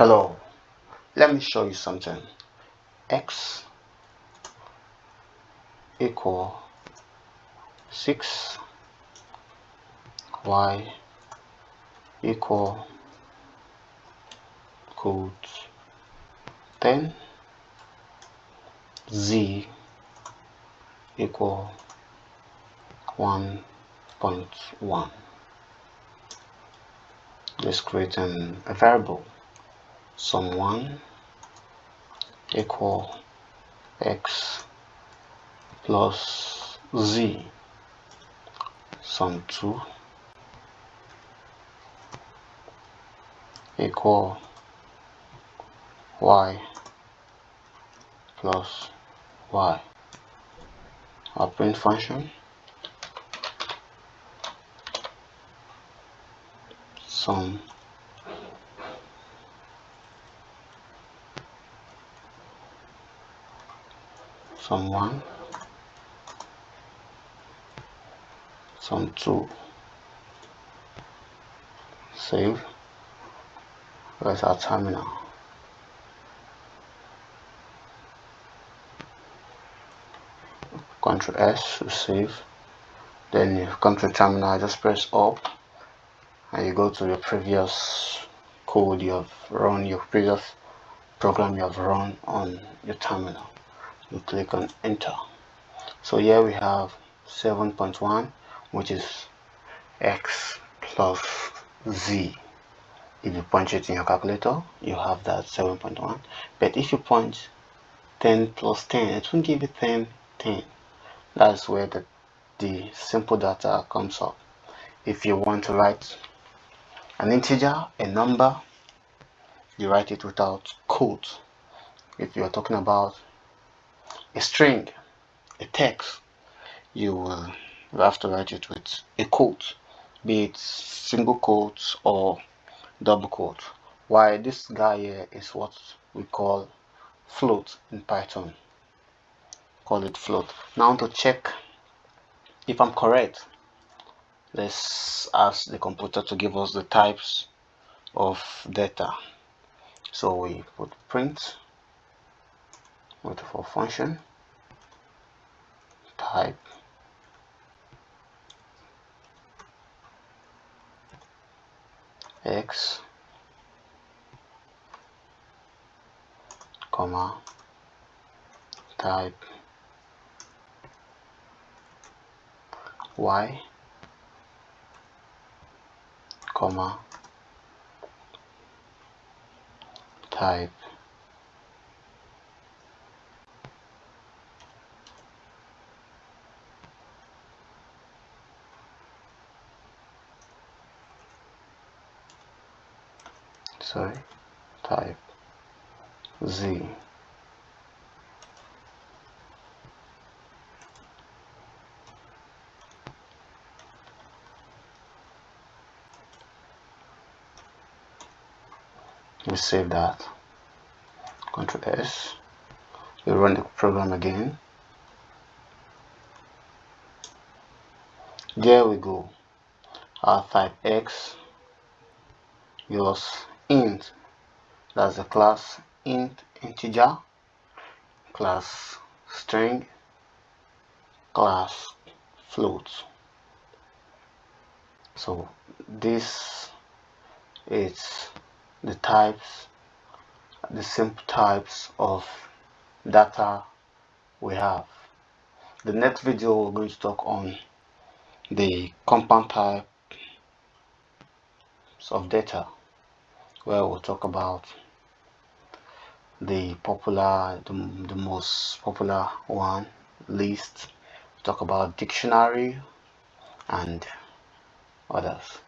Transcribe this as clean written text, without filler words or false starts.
Hello, let me show you something. X equal 6, y equal code 10, z equal 1.1. Let's create a variable. Sum 1 equal x plus z. Sum 2 equal y plus y. Our print function, sum 1, sum 2. Save. Where's our terminal? Ctrl S to save. Then you come to the terminal, just press up and you go to your previous code you have run, your previous program you have run on your terminal. You click on enter. So here we have 7.1, which is x plus z. If you punch it in your calculator, you have that 7.1. But if you punch 10 plus 10, it won't give you 10. That's where the simple data comes up. If you want to write an integer, a number, you write it without quotes. If you're talking about a string, a text, you will have to write it with a quote, be it single quotes or double quote. Why this guy here is what we call float in Python. Call it float. Now to check if I'm correct, let's ask the computer to give us the types of data. So we put print for function type x comma type y comma type type z. We save that. Ctrl S. We run the program again. There we go. Our type x use int. That's the class int integer, class string, class float. So this is the types, the simple types of data we have. The next video we're going to talk on the compound types of data, where we'll talk about the most popular one, list, talk about dictionary and others.